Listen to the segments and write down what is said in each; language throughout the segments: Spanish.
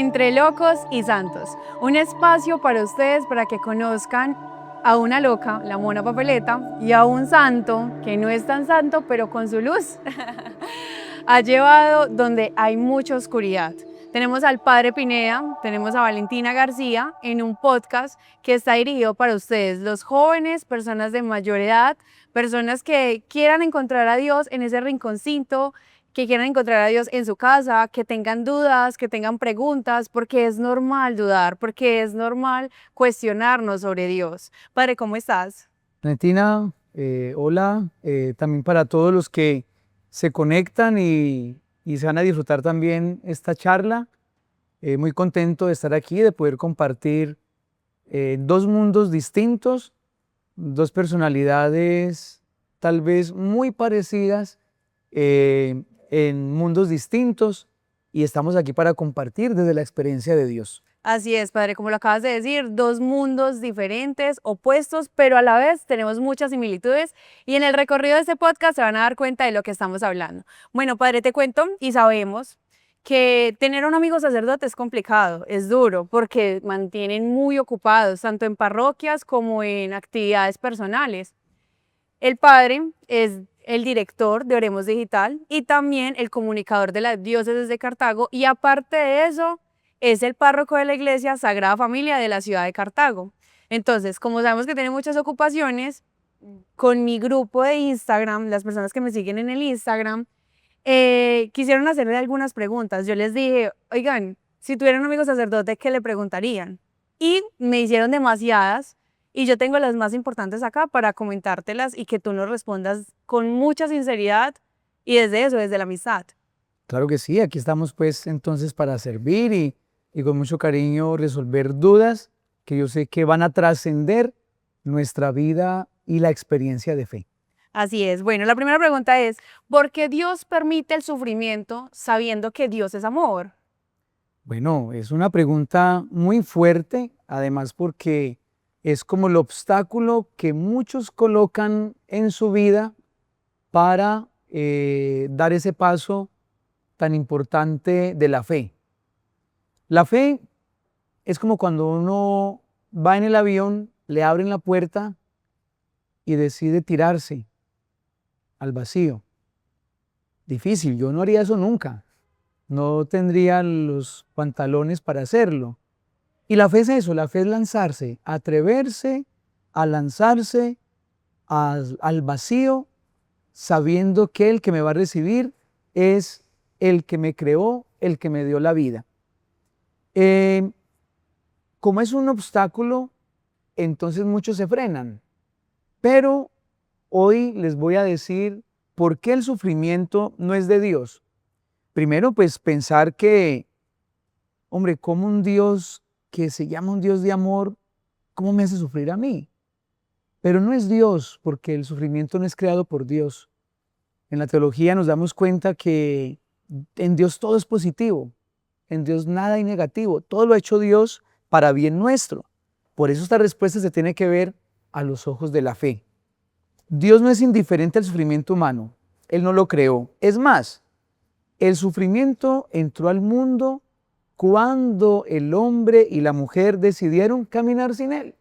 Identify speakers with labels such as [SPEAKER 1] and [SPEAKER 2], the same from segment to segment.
[SPEAKER 1] Entre Locos y Santos, un espacio para ustedes para que conozcan a una loca, la Mona Papeleta, y a un santo que no es tan santo, pero con su luz ha llevado donde hay mucha oscuridad. Tenemos al Padre Pineda, tenemos a Valentina García en un podcast que está dirigido para ustedes, los jóvenes, personas de mayor edad, personas que quieran encontrar a Dios en ese rinconcito, que quieran encontrar a Dios en su casa, que tengan dudas, que tengan preguntas, porque es normal dudar, porque es normal cuestionarnos sobre Dios. Padre, ¿cómo estás?
[SPEAKER 2] Valentina, hola, también para todos los que se conectan y se van a disfrutar también esta charla. Muy contento de estar aquí, de poder compartir dos mundos distintos, dos personalidades tal vez muy parecidas en mundos distintos, y estamos aquí para compartir desde la experiencia de Dios.
[SPEAKER 1] Así es, Padre, como lo acabas de decir, dos mundos diferentes, opuestos, pero a la vez tenemos muchas similitudes y en el recorrido de este podcast se van a dar cuenta de lo que estamos hablando. Bueno, Padre, te cuento y sabemos que tener un amigo sacerdote es complicado, es duro, porque mantienen muy ocupados, tanto en parroquias como en actividades personales. El Padre es el director de Oremos Digital y también el comunicador de las diócesis de Cartago, y aparte de eso, es el párroco de la iglesia Sagrada Familia de la ciudad de Cartago. Entonces, como sabemos que tiene muchas ocupaciones, con mi grupo de Instagram, las personas que me siguen en el Instagram, quisieron hacerle algunas preguntas. Yo les dije, oigan, si tuvieran un amigo sacerdote, ¿qué le preguntarían? Y me hicieron demasiadas, y yo tengo las más importantes acá para comentártelas y que tú nos respondas con mucha sinceridad y desde eso, desde la amistad.
[SPEAKER 2] Claro que sí, aquí estamos pues entonces para servir y con mucho cariño resolver dudas que yo sé que van a trascender nuestra vida y la experiencia de fe.
[SPEAKER 1] Así es. Bueno, la primera pregunta es, ¿por qué Dios permite el sufrimiento sabiendo que Dios es amor?
[SPEAKER 2] Bueno, es una pregunta muy fuerte, además porque es como el obstáculo que muchos colocan en su vida para dar ese paso tan importante de la fe. La fe es como cuando uno va en el avión, le abren la puerta y decide tirarse al vacío. Difícil, yo no haría eso nunca. No tendría los pantalones para hacerlo. Y la fe es eso, la fe es lanzarse, atreverse a lanzarse al vacío, sabiendo que el que me va a recibir es el que me creó, el que me dio la vida. Como es un obstáculo, entonces muchos se frenan. Pero hoy les voy a decir por qué el sufrimiento no es de Dios. Primero, pues pensar que, hombre, como un Dios que se llama un Dios de amor, ¿cómo me hace sufrir a mí? Pero no es Dios, porque el sufrimiento no es creado por Dios. En la teología nos damos cuenta que en Dios todo es positivo, en Dios nada hay negativo, todo lo ha hecho Dios para bien nuestro. Por eso esta respuesta se tiene que ver a los ojos de la fe. Dios no es indiferente al sufrimiento humano, Él no lo creó. Es más, el sufrimiento entró al mundo cuando el hombre y la mujer decidieron caminar sin Él.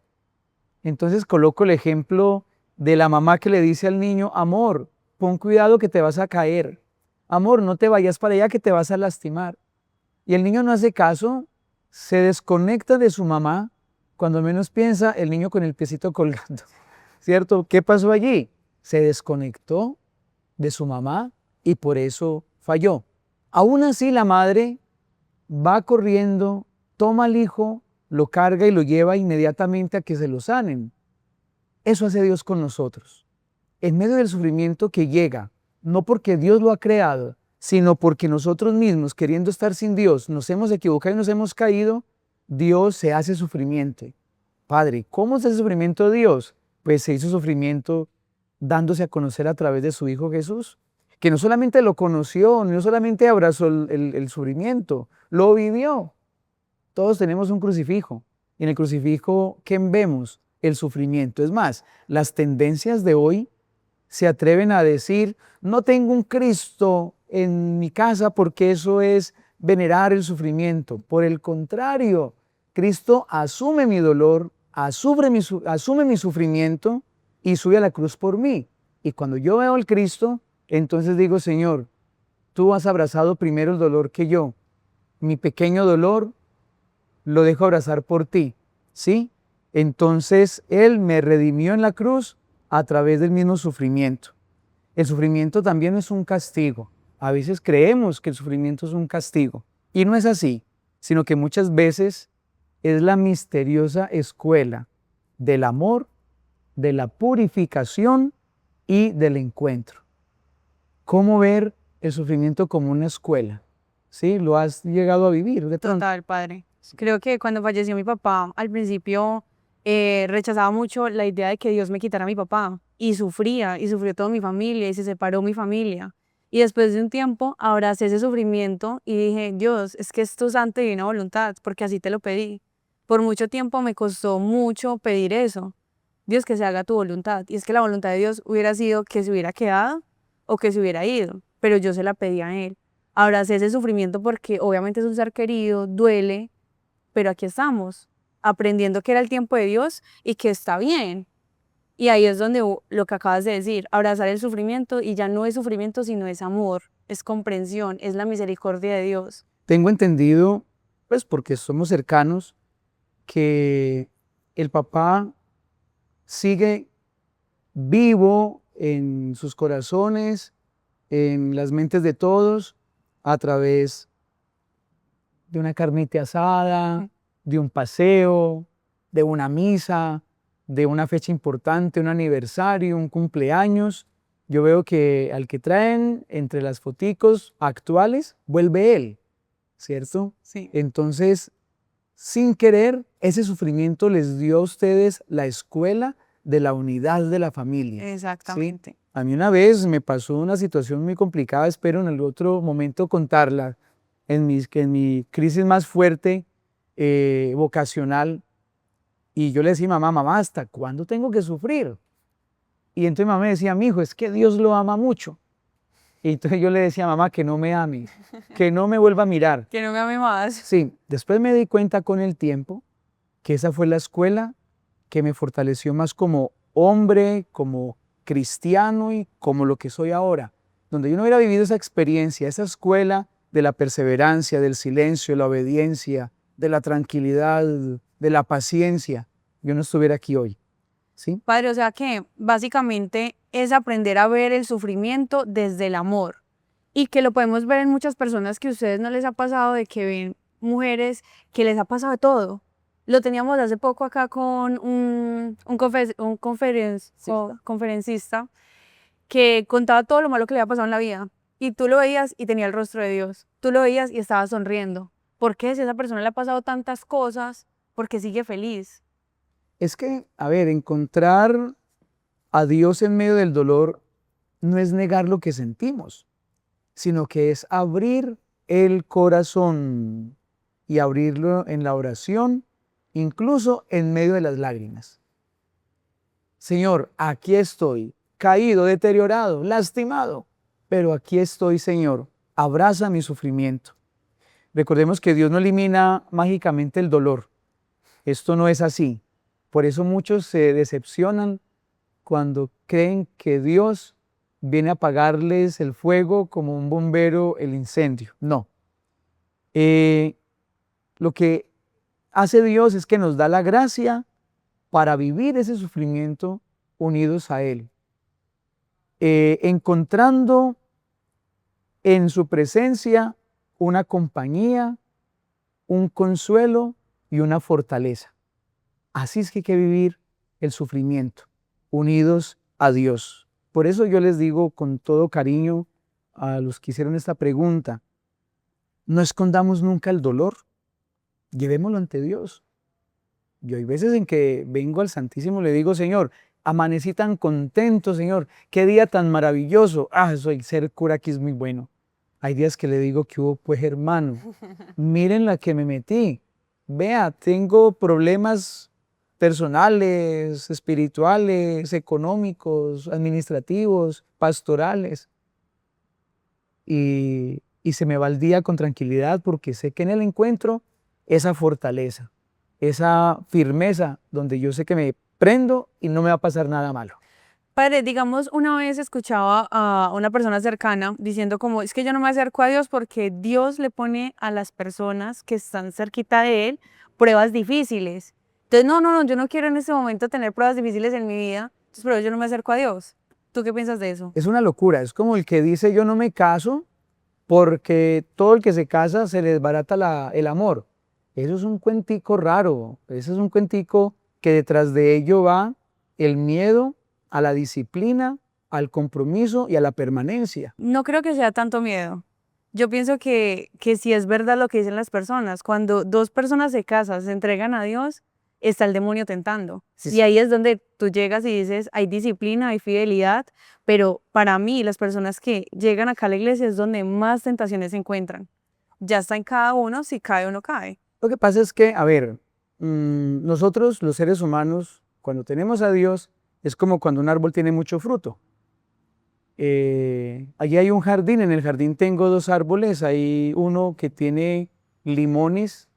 [SPEAKER 2] Entonces coloco el ejemplo de la mamá que le dice al niño, amor, pon cuidado que te vas a caer. Amor, no te vayas para allá que te vas a lastimar. Y el niño no hace caso, se desconecta de su mamá. Cuando menos piensa, el niño con el piecito colgando. ¿Cierto? ¿Qué pasó allí? Se desconectó de su mamá y por eso falló. Aún así la madre va corriendo, toma al hijo, lo carga y lo lleva inmediatamente a que se lo sanen. Eso hace Dios con nosotros. En medio del sufrimiento que llega, no porque Dios lo ha creado, sino porque nosotros mismos, queriendo estar sin Dios, nos hemos equivocado y nos hemos caído, Dios se hace sufrimiento. Padre, ¿cómo es el sufrimiento de Dios? Pues se hizo sufrimiento dándose a conocer a través de su Hijo Jesús, que no solamente lo conoció, no solamente abrazó el sufrimiento, lo vivió. Todos tenemos un crucifijo. Y en el crucifijo, ¿qué vemos? El sufrimiento. Es más, las tendencias de hoy se atreven a decir, no tengo un Cristo en mi casa porque eso es venerar el sufrimiento. Por el contrario, Cristo asume mi dolor, asume mi sufrimiento y sube a la cruz por mí. Y cuando yo veo al Cristo, entonces digo, Señor, tú has abrazado primero el dolor que yo. Mi pequeño dolor lo dejo abrazar por ti, ¿sí? Entonces Él me redimió en la cruz a través del mismo sufrimiento. El sufrimiento también es un castigo. A veces creemos que el sufrimiento es un castigo y no es así, sino que muchas veces es la misteriosa escuela del amor, de la purificación y del encuentro. ¿Cómo ver el sufrimiento como una escuela? ¿Sí? ¿Lo has llegado a vivir de pronto?
[SPEAKER 1] Total, padre. Creo que cuando falleció mi papá, al principio rechazaba mucho la idea de que Dios me quitara a mi papá y sufrió toda mi familia y se separó mi familia. Y después de un tiempo abracé ese sufrimiento y dije, Dios, es que es tu santa y divina voluntad, porque así te lo pedí. Por mucho tiempo me costó mucho pedir eso. Dios, que se haga tu voluntad. Y es que la voluntad de Dios hubiera sido que se hubiera quedado o que se hubiera ido, pero yo se la pedí a Él. Abracé ese sufrimiento porque obviamente es un ser querido, duele, pero aquí estamos, aprendiendo que era el tiempo de Dios y que está bien. Y ahí es donde lo que acabas de decir, abrazar el sufrimiento, y ya no es sufrimiento, sino es amor, es comprensión, es la misericordia de Dios.
[SPEAKER 2] Tengo entendido, pues porque somos cercanos, que el papá sigue vivo en sus corazones, en las mentes de todos, a través de una carnita asada, de un paseo, de una misa, de una fecha importante, un aniversario, un cumpleaños. Yo veo que al que traen entre las foticos actuales, vuelve él, ¿cierto?
[SPEAKER 1] Sí.
[SPEAKER 2] Entonces, sin querer, ese sufrimiento les dio a ustedes la escuela de la unidad de la familia.
[SPEAKER 1] Exactamente.
[SPEAKER 2] ¿Sí? A mí una vez me pasó una situación muy complicada, espero en el otro momento contarla, en mi crisis más fuerte, vocacional, y yo le decía a mamá, ¿hasta cuándo tengo que sufrir? Y entonces mamá me decía, mi hijo, es que Dios lo ama mucho. Y entonces yo le decía a mamá que no me ame, que no me vuelva a mirar.
[SPEAKER 1] Que no me ame más.
[SPEAKER 2] Sí, después me di cuenta con el tiempo que esa fue la escuela que me fortaleció más como hombre, como cristiano y como lo que soy ahora. Donde yo no hubiera vivido esa experiencia, esa escuela de la perseverancia, del silencio, de la obediencia, de la tranquilidad, de la paciencia, yo no estuviera aquí hoy. ¿Sí?
[SPEAKER 1] Padre, o sea que básicamente es aprender a ver el sufrimiento desde el amor, y que lo podemos ver en muchas personas que a ustedes no les ha pasado, de que ven mujeres que les ha pasado de todo. Lo teníamos hace poco acá con un conferencista que contaba todo lo malo que le había pasado en la vida, y tú lo veías y tenía el rostro de Dios, tú lo veías y estaba sonriendo. ¿Por qué? Si a esa persona le ha pasado tantas cosas, porque sigue feliz.
[SPEAKER 2] Es que, a ver, encontrar a Dios en medio del dolor no es negar lo que sentimos, sino que es abrir el corazón y abrirlo en la oración, incluso en medio de las lágrimas. Señor, aquí estoy, caído, deteriorado, lastimado, pero aquí estoy, Señor, abraza mi sufrimiento. Recordemos que Dios no elimina mágicamente el dolor. Esto no es así. Por eso muchos se decepcionan cuando creen que Dios viene a apagarles el fuego como un bombero el incendio. No. Lo que hace Dios es que nos da la gracia para vivir ese sufrimiento unidos a Él, encontrando en su presencia una compañía, un consuelo y una fortaleza. Así es que hay que vivir el sufrimiento, unidos a Dios. Por eso yo les digo con todo cariño a los que hicieron esta pregunta, no escondamos nunca el dolor, llevémoslo ante Dios. Yo hay veces en que vengo al Santísimo y le digo, Señor, amanecí tan contento, Señor, qué día tan maravilloso. Soy ser cura aquí es muy bueno. Hay días que le digo que hubo, pues hermano, miren la que me metí. Vea, tengo problemas personales, espirituales, económicos, administrativos, pastorales. Y y se me va el día con tranquilidad porque sé que en él encuentro esa fortaleza, esa firmeza donde yo sé que me prendo y no me va a pasar nada malo.
[SPEAKER 1] Padre, digamos, una vez escuchaba a una persona cercana diciendo como, es que yo no me acerco a Dios porque Dios le pone a las personas que están cerquita de Él pruebas difíciles. Entonces, no, yo no quiero en este momento tener pruebas difíciles en mi vida, entonces, pero yo no me acerco a Dios. ¿Tú qué piensas de eso?
[SPEAKER 2] Es una locura, es como el que dice yo no me caso porque todo el que se casa se le desbarata el amor. Eso es un cuentico raro, eso es un cuentico que detrás de ello va el miedo a la disciplina, al compromiso y a la permanencia.
[SPEAKER 1] No creo que sea tanto miedo. Yo pienso que si es verdad lo que dicen las personas, cuando dos personas se casan, se entregan a Dios, está el demonio tentando.
[SPEAKER 2] Sí,
[SPEAKER 1] Y ahí es donde tú llegas y dices, hay disciplina, hay fidelidad, pero para mí las personas que llegan acá a la iglesia es donde más tentaciones se encuentran. Ya está en cada uno si cae o no cae.
[SPEAKER 2] lo que pasa es que, a ver, nosotros los seres humanos, cuando tenemos a Dios, es como cuando un árbol tiene mucho fruto. Allí hay un jardín, en el jardín tengo dos árboles, hay uno que tiene limones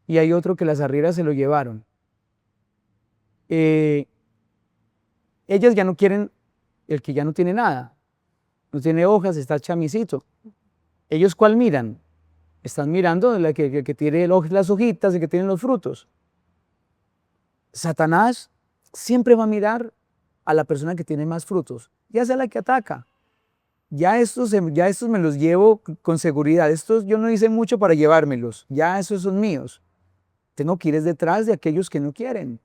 [SPEAKER 2] y hay otro que las arrieras se lo llevaron. Eh, Ellas ya no quieren el que ya no tiene nada, no tiene hojas, está chamisito. ¿Ellos cuál miran? Están mirando el que tiene las hojitas, el que tiene los frutos. Satanás siempre va a mirar a la persona que tiene más frutos, ya sea la que ataca. Ya estos me los llevo con seguridad. Estos yo no hice mucho para llevármelos. Ya esos son míos. Tengo que ir detrás de aquellos que no quieren.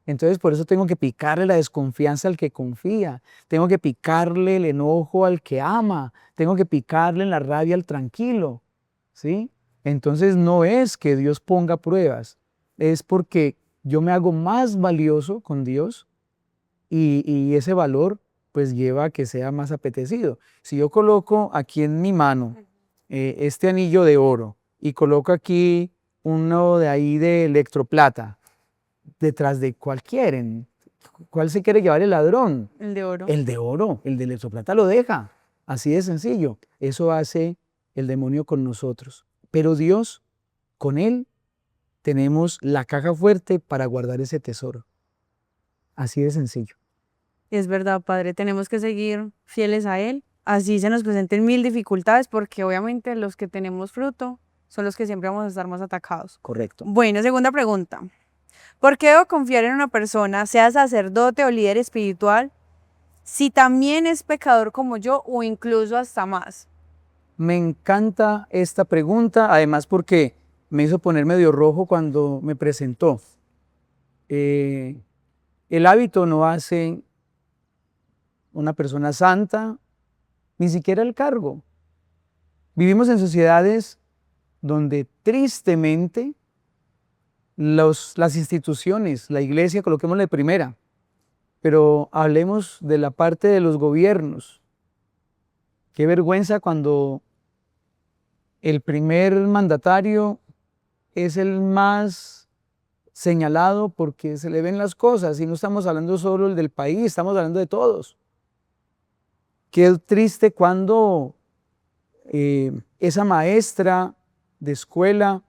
[SPEAKER 2] Entonces por eso tengo que picarle la desconfianza al que confía. Tengo que picarle el enojo al que ama. Tengo que picarle la rabia al tranquilo. ¿Sí? Entonces no es que Dios ponga pruebas. Es porque yo me hago más valioso con Dios y ese valor pues lleva a que sea más apetecido. Si yo coloco aquí en mi mano este anillo de oro y coloco aquí uno de ahí de electroplata, detrás de cuál quieren, ¿cuál se quiere llevar el ladrón?
[SPEAKER 1] El de oro.
[SPEAKER 2] El de oro, el de electroplata lo deja. Así de sencillo. Eso hace el demonio con nosotros. Pero Dios, con Él, tenemos la caja fuerte para guardar ese tesoro. Así de sencillo.
[SPEAKER 1] Es verdad, Padre, tenemos que seguir fieles a Él. Así se nos presenten mil dificultades, porque obviamente los que tenemos fruto son los que siempre vamos a estar más atacados.
[SPEAKER 2] Correcto.
[SPEAKER 1] Bueno, segunda pregunta. ¿Por qué debo confiar en una persona, sea sacerdote o líder espiritual, si también es pecador como yo o incluso hasta más?
[SPEAKER 2] Me encanta esta pregunta, además porque me hizo poner medio rojo cuando me presentó. El hábito no hace una persona santa, ni siquiera el cargo. Vivimos en sociedades donde tristemente las instituciones, la iglesia, coloquémosle primera, pero hablemos de la parte de los gobiernos. Qué vergüenza cuando el primer mandatario es el más señalado porque se le ven las cosas, y no estamos hablando solo del país, estamos hablando de todos. Qué triste cuando esa maestra de escuela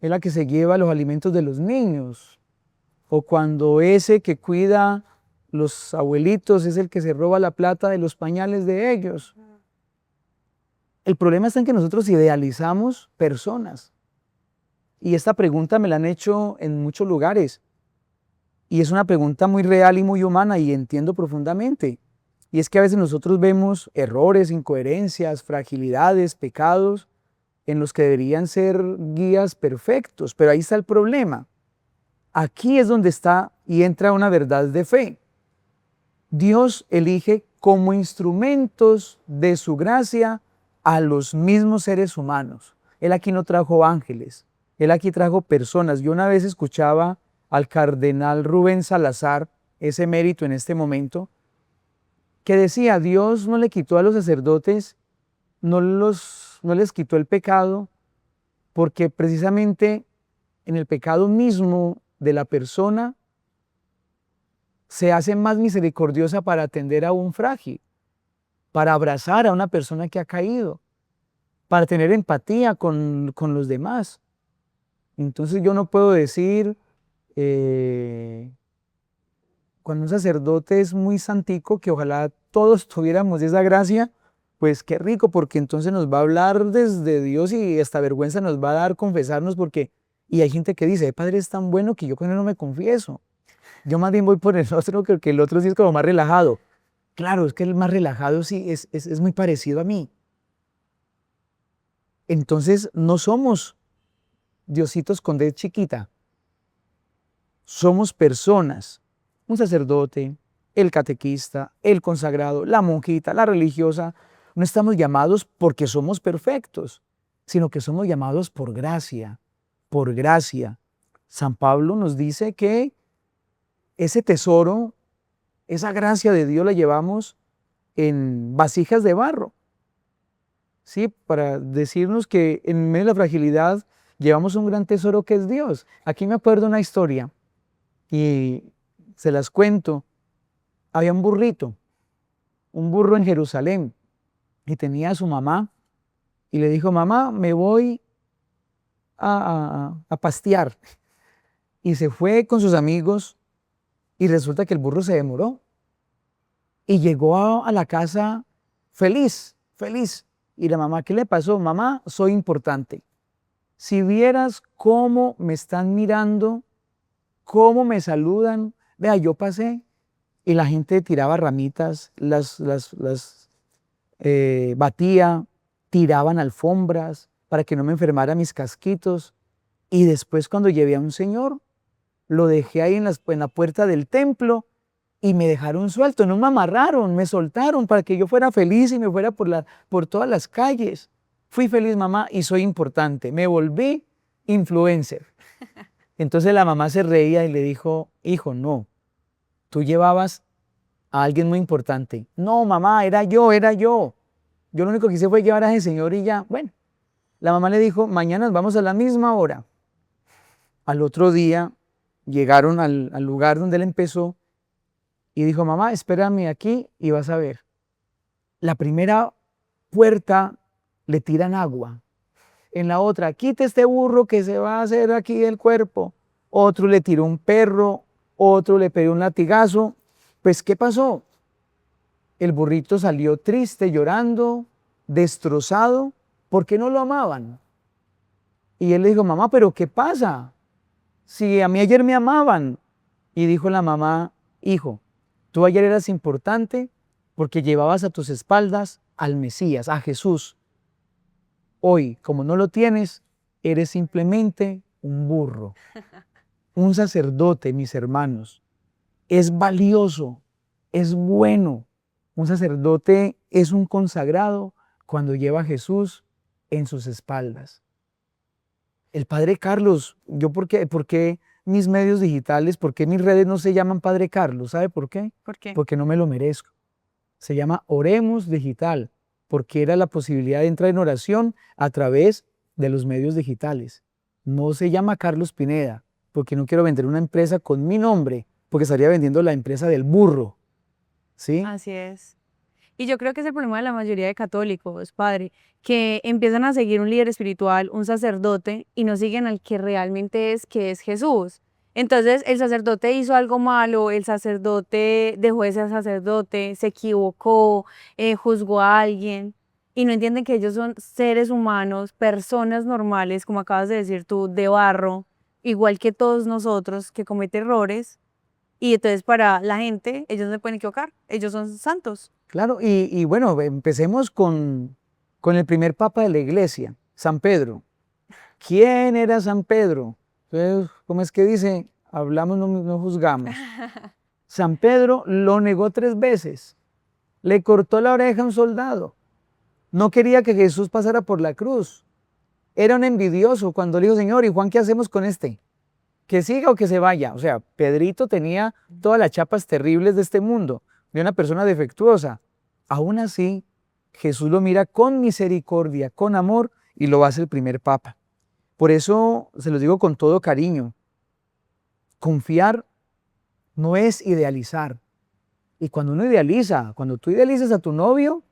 [SPEAKER 2] es la que se lleva los alimentos de los niños, o cuando ese que cuida los abuelitos es el que se roba la plata de los pañales de ellos. El problema está en que nosotros idealizamos personas, y esta pregunta me la han hecho en muchos lugares, y es una pregunta muy real y muy humana, y entiendo profundamente. Y es que a veces nosotros vemos errores, incoherencias, fragilidades, pecados en los que deberían ser guías perfectos, pero ahí está el problema. Aquí es donde está y entra una verdad de fe. Dios elige como instrumentos de su gracia a los mismos seres humanos. Él aquí no trajo ángeles, Él aquí trajo personas. Yo una vez escuchaba al cardenal Rubén Salazar, ese mérito en este momento, que decía, Dios no le quitó a los sacerdotes, no les quitó el pecado, porque precisamente en el pecado mismo de la persona se hace más misericordiosa para atender a un frágil, para abrazar a una persona que ha caído. para tener empatía con los demás. Entonces yo no puedo decir, cuando un sacerdote es muy santico, que ojalá todos tuviéramos esa gracia, pues qué rico, porque entonces nos va a hablar desde Dios y esta vergüenza nos va a dar confesarnos y hay gente que dice, Padre es tan bueno que yo con él no me confieso. Yo más bien voy por el otro, que el otro sí es como más relajado. Claro, es que el más relajado sí es muy parecido a mí. Entonces no somos diositos con D chiquita. Somos personas. Un sacerdote, el catequista, el consagrado, la monjita, la religiosa. No estamos llamados porque somos perfectos, sino que somos llamados por gracia, por gracia. San Pablo nos dice que ese tesoro, esa gracia de Dios la llevamos en vasijas de barro, ¿sí? Para decirnos que en medio de la fragilidad llevamos un gran tesoro que es Dios. Aquí me acuerdo una historia y se las cuento. Había un burro en Jerusalén, y tenía a su mamá, y le dijo, mamá, me voy a pastear. Y se fue con sus amigos, y resulta que el burro se demoró, y llegó a la casa feliz, feliz. Y la mamá, ¿qué le pasó? Mamá, soy importante. Si vieras cómo me están mirando, cómo me saludan, vea, yo pasé, y la gente tiraba ramitas, las batía, tiraban alfombras para que no me enfermara mis casquitos. Y después cuando llevé a un señor, lo dejé ahí en la puerta del templo y me dejaron suelto, no me amarraron, me soltaron para que yo fuera feliz y me fuera por todas las calles. Fui feliz, mamá, y soy importante. Me volví influencer. Entonces la mamá se reía y le dijo, hijo, no, tú llevabas a alguien muy importante. No, mamá, era yo. Yo lo único que hice fue llevar a ese señor y ya. Bueno, la mamá le dijo, mañana nos vamos a la misma hora. Al otro día llegaron al lugar donde él empezó y dijo, mamá, espérame aquí y vas a ver. La primera puerta le tiran agua. En la otra, quite este burro que se va a hacer aquí el cuerpo. Otro le tiró un perro, otro le pegó un latigazo. Pues, ¿qué pasó? El burrito salió triste, llorando, destrozado, porque no lo amaban. Y él le dijo, mamá, ¿pero qué pasa? Si a mí ayer me amaban. Y dijo la mamá, hijo, tú ayer eras importante porque llevabas a tus espaldas al Mesías, a Jesús. Hoy, como no lo tienes, eres simplemente un burro. Un sacerdote, mis hermanos, es valioso, es bueno. Un sacerdote es un consagrado cuando lleva a Jesús en sus espaldas. El Padre Carlos, ¿por qué mis medios digitales, por qué mis redes no se llaman Padre Carlos? ¿Sabe por qué?
[SPEAKER 1] ¿Por qué?
[SPEAKER 2] Porque no me lo merezco. Se llama Oremos Digital, porque era la posibilidad de entrar en oración a través de los medios digitales. No se llama Carlos Pineda, porque no quiero vender una empresa con mi nombre, porque estaría vendiendo la empresa del burro. ¿Sí?
[SPEAKER 1] Así es. Y yo creo que es el problema de la mayoría de católicos, padre, que empiezan a seguir un líder espiritual, un sacerdote, y no siguen al que realmente es, que es Jesús. Entonces, el sacerdote hizo algo malo, el sacerdote dejó de ser sacerdote, se equivocó, juzgó a alguien, y no entienden que ellos son seres humanos, personas normales, como acabas de decir tú, de barro, igual que todos nosotros, que cometen errores, y entonces para la gente, ellos no se pueden equivocar, ellos son santos.
[SPEAKER 2] Claro, y bueno, empecemos con el primer papa de la iglesia, San Pedro. ¿Quién era San Pedro? Entonces, ¿cómo es que dice? Hablamos, no juzgamos. San Pedro lo negó 3 veces. Le cortó la oreja a un soldado. No quería que Jesús pasara por la cruz. Era un envidioso cuando le dijo, Señor, ¿y Juan qué hacemos con este? ¿Que siga o que se vaya? O sea, Pedrito tenía todas las chapas terribles de este mundo, de una persona defectuosa. Aún así, Jesús lo mira con misericordia, con amor, y lo hace el primer papa. Por eso se los digo con todo cariño. Confiar no es idealizar. Y cuando uno idealiza, cuando tú idealizas a tu novio,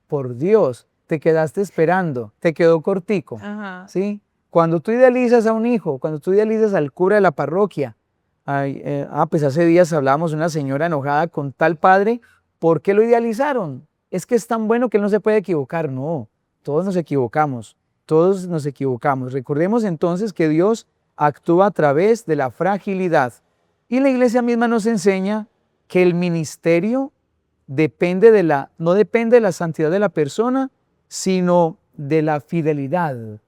[SPEAKER 2] por Dios, te quedaste esperando, te quedó cortico,
[SPEAKER 1] Ajá.
[SPEAKER 2] ¿sí? Cuando tú idealizas a un hijo, cuando tú idealizas al cura de la parroquia, pues hace días hablábamos de una señora enojada con tal padre, ¿por qué lo idealizaron? Es que es tan bueno que él no se puede equivocar. No, todos nos equivocamos, todos nos equivocamos. Recordemos entonces que Dios actúa a través de la fragilidad. Y la iglesia misma nos enseña que el ministerio no depende de la santidad de la persona, sino de la fidelidad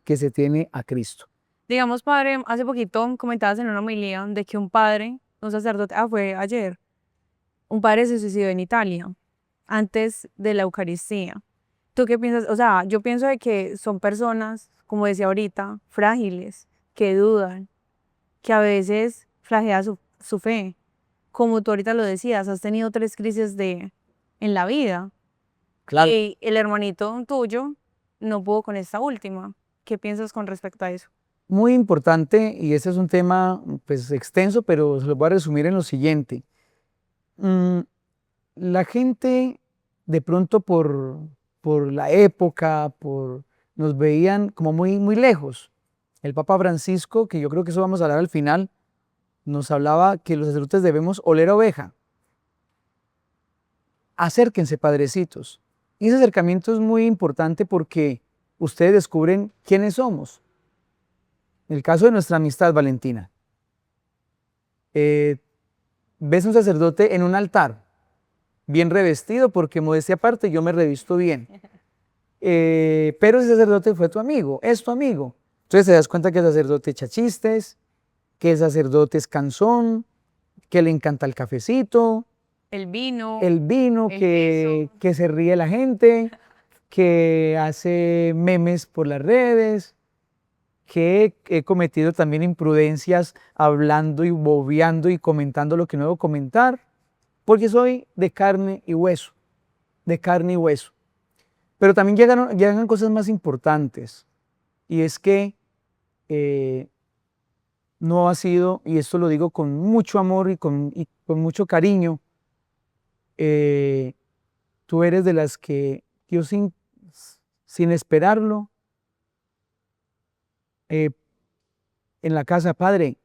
[SPEAKER 2] que se tiene a Cristo.
[SPEAKER 1] Digamos, padre, hace poquito comentabas en una homilía de que un padre, un sacerdote, fue ayer, un padre se suicidó en Italia, antes de la Eucaristía. ¿Tú qué piensas? O sea, yo pienso de que son personas, como decía ahorita, frágiles, que dudan, que a veces flagea su fe. Como tú ahorita lo decías, has tenido 3 crisis en la vida.
[SPEAKER 2] Claro.
[SPEAKER 1] Y el hermanito tuyo no pudo con esta última. ¿Qué piensas con respecto a eso?
[SPEAKER 2] Muy importante, y ese es un tema pues extenso, pero se lo voy a resumir en lo siguiente. Mm, la gente de pronto por la época, nos veían como muy lejos. El Papa Francisco, que yo creo que eso vamos a hablar al final, nos hablaba que los sacerdotes debemos oler a oveja. Acérquense, padrecitos. Y ese acercamiento es muy importante porque ustedes descubren quiénes somos. En el caso de nuestra amistad, Valentina, ves un sacerdote en un altar, bien revestido, porque modestia aparte yo me revisto bien. Pero ese sacerdote fue tu amigo, es tu amigo. Entonces te das cuenta que el sacerdote echa chistes, que el sacerdote es cansón, que le encanta el cafecito,
[SPEAKER 1] El vino, el
[SPEAKER 2] que se ríe la gente, que hace memes por las redes, que he cometido también imprudencias hablando y bobeando y comentando lo que no debo comentar, porque soy de carne y hueso, de carne y hueso. Pero también llegan cosas más importantes, y es que no ha sido, y esto lo digo con mucho amor y con mucho cariño, tú eres de las que yo sin esperarlo, en la casa, padre,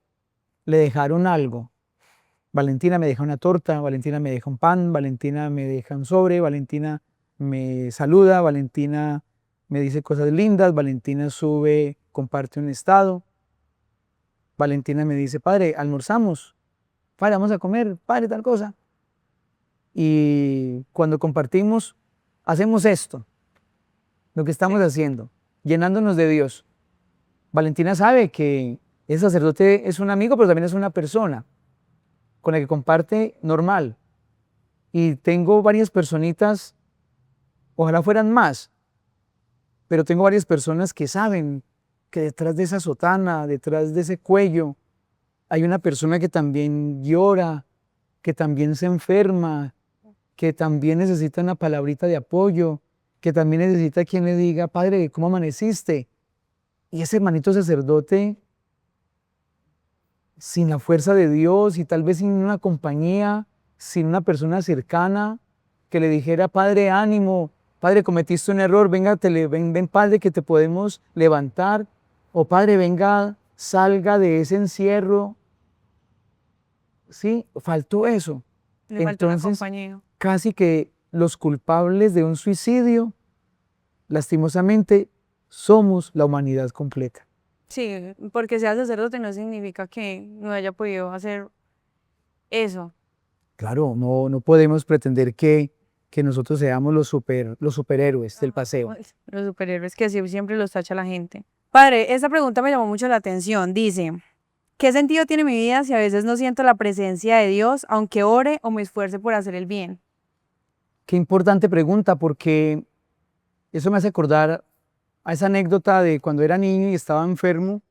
[SPEAKER 2] le dejaron algo. Valentina me deja una torta, Valentina me deja un pan, Valentina me deja un sobre, Valentina me saluda, Valentina me dice cosas lindas, Valentina sube, comparte un estado. Valentina me dice, padre, almorzamos, padre, vamos a comer, padre, tal cosa. Y cuando compartimos, hacemos esto, lo que estamos haciendo, llenándonos de Dios. Valentina sabe que ese sacerdote es un amigo, pero también es una persona con la que comparte normal. Y tengo varias personitas, ojalá fueran más, pero tengo varias personas que saben que detrás de esa sotana, detrás de ese cuello, hay una persona que también llora, que también se enferma, que también necesita una palabrita de apoyo, que también necesita quien le diga, padre, ¿cómo amaneciste? Y ese hermanito sacerdote, sin la fuerza de Dios y tal vez sin una compañía, sin una persona cercana que le dijera, padre, ánimo, padre, cometiste un error, venga, ven, padre, que te podemos levantar, o padre, venga, salga de ese encierro. Sí, faltó eso.
[SPEAKER 1] le faltó una
[SPEAKER 2] Entonces,
[SPEAKER 1] compañía.
[SPEAKER 2] casi que los culpables de un suicidio, lastimosamente, somos la humanidad completa.
[SPEAKER 1] Sí, porque sea sacerdote no significa que no haya podido hacer eso.
[SPEAKER 2] Claro, no podemos pretender que nosotros seamos los superhéroes del paseo.
[SPEAKER 1] Los superhéroes que siempre los tacha la gente. Padre, esta pregunta me llamó mucho la atención. Dice, ¿qué sentido tiene mi vida si a veces no siento la presencia de Dios, aunque ore o me esfuerce por hacer el bien?
[SPEAKER 2] Qué importante pregunta, porque eso me hace acordar a esa anécdota de cuando era niño y estaba enfermo.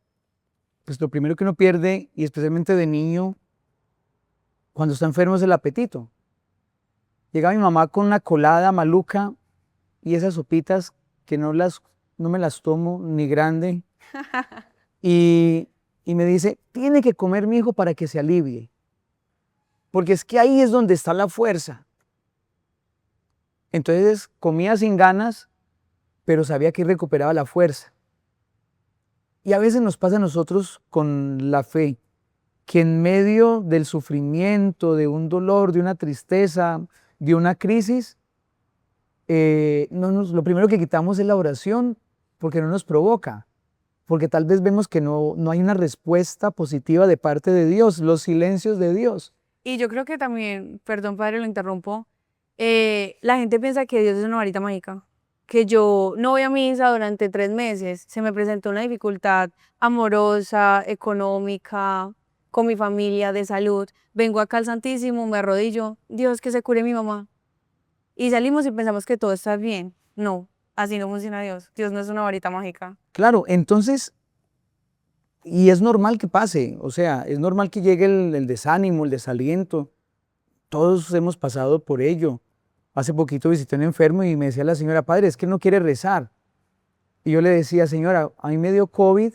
[SPEAKER 2] Pues lo primero que uno pierde, y especialmente de niño, cuando está enfermo, es el apetito. Llega mi mamá con una colada maluca y esas sopitas que no me las tomo ni grande, y me dice, tiene que comer mi hijo para que se alivie, porque es que ahí es donde está la fuerza. Entonces comía sin ganas, pero sabía que recuperaba la fuerza. Y a veces nos pasa a nosotros con la fe, que en medio del sufrimiento, de un dolor, de una tristeza, de una crisis, lo primero que quitamos es la oración, porque no nos provoca, porque tal vez vemos que no hay una respuesta positiva de parte de Dios, los silencios de Dios.
[SPEAKER 1] Y yo creo que también, perdón padre, lo interrumpo, la gente piensa que Dios es una varita mágica, que yo no voy a misa durante 3 meses, se me presentó una dificultad amorosa, económica, con mi familia, de salud, vengo acá al Santísimo, me arrodillo, Dios que se cure mi mamá. Y salimos y pensamos que todo está bien. No, así no funciona Dios. Dios no es una varita mágica.
[SPEAKER 2] Claro, entonces, y es normal que pase, o sea, es normal que llegue el desánimo, el desaliento. Todos hemos pasado por ello. Hace poquito visité a un enfermo y me decía la señora, padre, es que él no quiere rezar. Y yo le decía, señora, a mí me dio COVID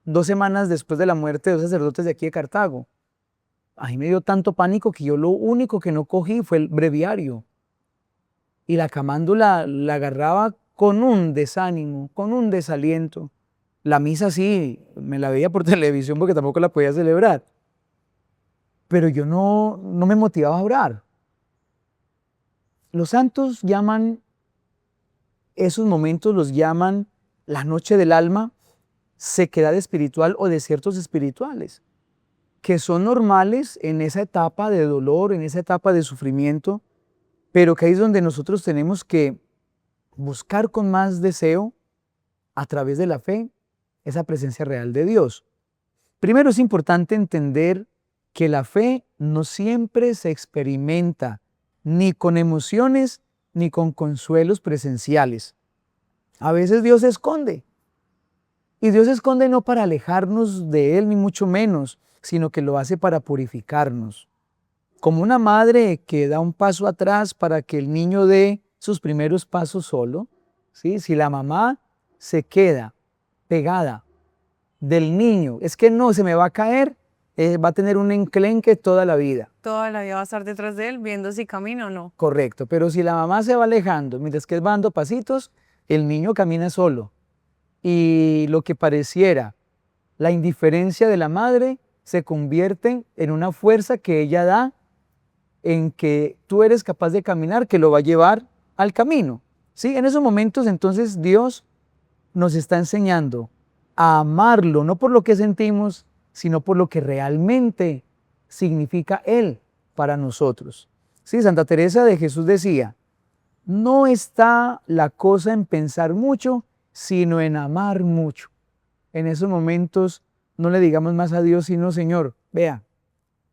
[SPEAKER 2] 2 semanas después de la muerte de dos sacerdotes de aquí de Cartago. A mí me dio tanto pánico que yo lo único que no cogí fue el breviario. Y la camándula la agarraba con un desánimo, con un desaliento. La misa sí, me la veía por televisión porque tampoco la podía celebrar. Pero yo no me motivaba a orar. Los santos llaman, esos momentos los llaman la noche del alma, sequedad espiritual o desiertos espirituales, que son normales en esa etapa de dolor, en esa etapa de sufrimiento, pero que ahí es donde nosotros tenemos que buscar con más deseo, a través de la fe, esa presencia real de Dios. Primero es importante entender que la fe no siempre se experimenta ni con emociones ni con consuelos presenciales. A veces Dios se esconde. Y Dios se esconde no para alejarnos de Él, ni mucho menos, sino que lo hace para purificarnos. Como una madre que da un paso atrás para que el niño dé sus primeros pasos solo, ¿sí? Si la mamá se queda pegada del niño, es que no, se me va a caer, va a tener un enclenque toda la vida.
[SPEAKER 1] Toda la vida va a estar detrás de él viendo si camina o no.
[SPEAKER 2] Correcto, pero si la mamá se va alejando, mientras que va dando pasitos, el niño camina solo. Y lo que pareciera la indiferencia de la madre se convierte en una fuerza que ella da en que tú eres capaz de caminar, que lo va a llevar al camino. ¿Sí? En esos momentos entonces Dios nos está enseñando a amarlo, no por lo que sentimos, sino por lo que realmente significa Él para nosotros. Sí, Santa Teresa de Jesús decía, no está la cosa en pensar mucho, sino en amar mucho. En esos momentos no le digamos más a Dios, sino Señor, vea,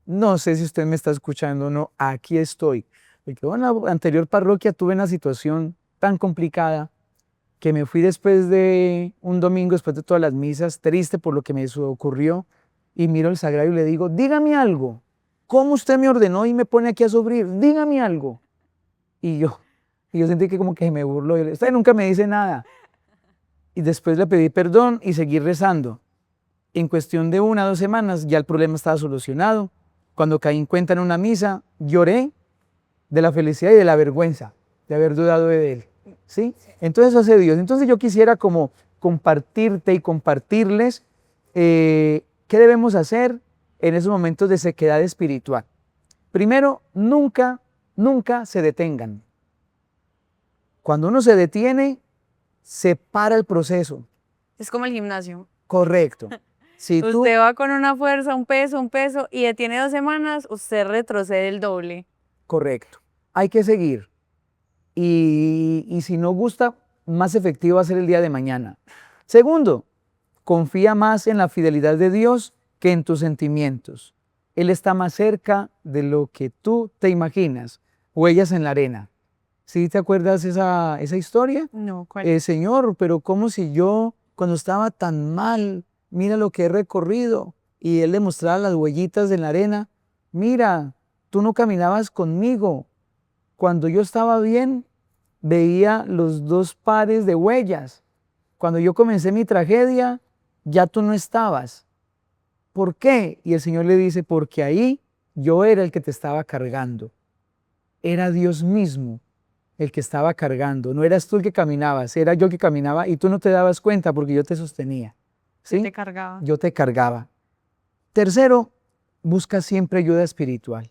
[SPEAKER 2] no sé si usted me está escuchando o no, aquí estoy. Porque en la anterior parroquia tuve una situación tan complicada que me fui después de un domingo, después de todas las misas, triste por lo que me ocurrió, y miro el sagrario y le digo, dígame algo, ¿cómo usted me ordenó y me pone aquí a sufrir? Dígame algo. Y yo sentí que como que me burló, usted nunca me dice nada. Y después le pedí perdón y seguí rezando. En cuestión de 1 o 2 semanas ya el problema estaba solucionado. Cuando caí en cuenta en una misa, lloré de la felicidad y de la vergüenza de haber dudado de Él. ¿Sí? Entonces eso hace Dios. Entonces yo quisiera como compartirte y compartirles qué debemos hacer en esos momentos de sequedad espiritual. Primero, nunca se detengan. Cuando uno se detiene, se para el proceso.
[SPEAKER 1] Es como el gimnasio.
[SPEAKER 2] Correcto. Si
[SPEAKER 1] usted va con una fuerza, un peso, y detiene 2 semanas, usted retrocede el doble.
[SPEAKER 2] Correcto. Hay que seguir. Y si no gusta, más efectivo va a ser el día de mañana. Segundo, confía más en la fidelidad de Dios que en tus sentimientos. Él está más cerca de lo que tú te imaginas. Huellas en la arena. ¿Sí te acuerdas esa historia?
[SPEAKER 1] No, ¿cuál?
[SPEAKER 2] Señor, pero ¿cómo si yo, cuando estaba tan mal, mira lo que he recorrido? Y Él le mostraba las huellitas en la arena. Mira, tú no caminabas conmigo. Cuando yo estaba bien, veía los 2 pares de huellas. Cuando yo comencé mi tragedia, ya tú no estabas. ¿Por qué? Y el Señor le dice, porque ahí yo era el que te estaba cargando. era Dios mismo el que estaba cargando. No eras tú el que caminabas, era yo que caminaba y tú no te dabas cuenta porque yo te sostenía.
[SPEAKER 1] Se
[SPEAKER 2] ¿Sí?
[SPEAKER 1] te cargaba.
[SPEAKER 2] Yo te cargaba. Tercero, busca siempre ayuda espiritual.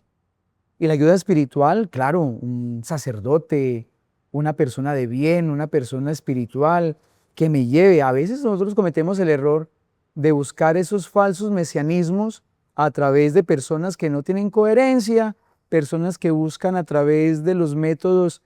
[SPEAKER 2] Y la ayuda espiritual, claro, un sacerdote, una persona de bien, una persona espiritual que me lleve. A veces nosotros cometemos el error de buscar esos falsos mesianismos a través de personas que no tienen coherencia, personas que buscan a través de los métodos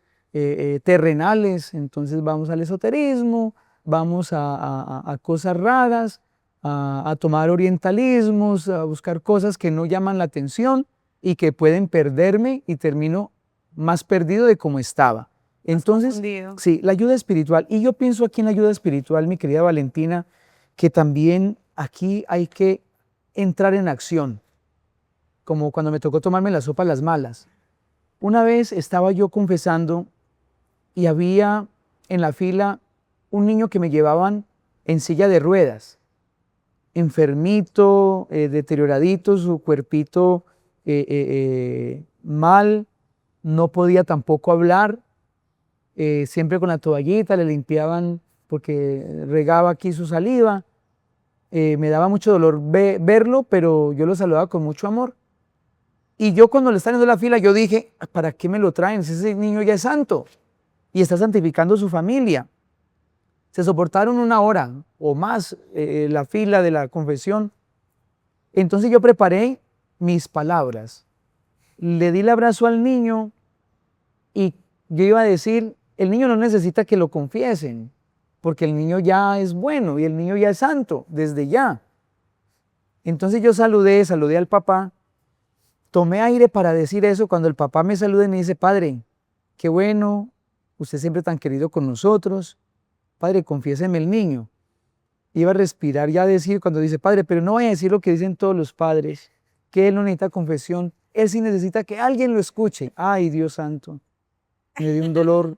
[SPEAKER 2] terrenales. Entonces vamos al esoterismo, vamos a cosas raras, a tomar orientalismos, a buscar cosas que no llaman la atención y que pueden perderme y termino más perdido de como estaba. Entonces, sí, la ayuda espiritual. Y yo pienso aquí en la ayuda espiritual, mi querida Valentina, que también aquí hay que entrar en acción, como cuando me tocó tomarme la sopa a las malas. Una vez estaba yo confesando y había en la fila un niño que me llevaban en silla de ruedas, enfermito, deterioradito, su cuerpito mal, no podía tampoco hablar, siempre con la toallita, le limpiaban porque regaba aquí su saliva, me daba mucho dolor verlo, pero yo lo saludaba con mucho amor. Y yo cuando le están haciendo la fila, yo dije, ¿para qué me lo traen? Si ese niño ya es santo y está santificando su familia. Se soportaron 1 hora o más la fila de la confesión. Entonces yo preparé mis palabras. Le di el abrazo al niño y yo iba a decir, el niño no necesita que lo confiesen, porque el niño ya es bueno y el niño ya es santo desde ya. Entonces yo saludé al papá, tomé aire para decir eso. Cuando el papá me saluda y me dice, padre, qué bueno, usted siempre tan querido con nosotros, padre, confiéseme el niño. Iba a respirar ya a decir cuando dice, padre, pero no voy a decir lo que dicen todos los padres, que él no necesita confesión, él sí necesita que alguien lo escuche. Ay, Dios santo, me dio un dolor.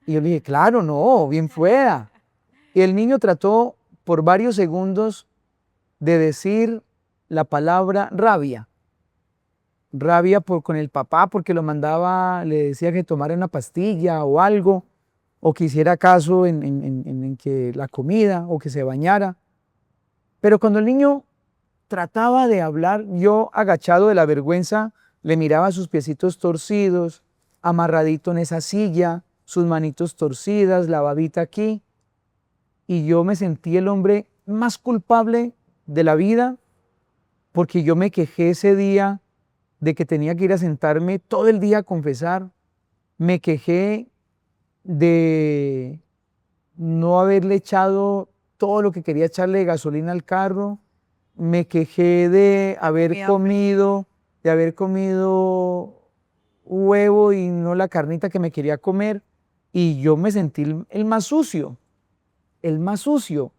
[SPEAKER 2] Y yo le dije, claro, no, bien fuera. Y el niño trató por varios segundos de decir la palabra rabia. Rabia con el papá porque lo mandaba, le decía que tomara una pastilla o algo, o que hiciera caso en que la comida o que se bañara. Pero cuando el niño trataba de hablar, yo agachado de la vergüenza, le miraba sus piecitos torcidos, amarradito en esa silla, sus manitos torcidas, la babita aquí, y yo me sentí el hombre más culpable de la vida, porque yo me quejé ese día de que tenía que ir a sentarme todo el día a confesar, me quejé de no haberle echado todo lo que quería echarle de gasolina al carro, me quejé de haber comido huevo y no la carnita que me quería comer, y yo me sentí el más sucio, el más sucio.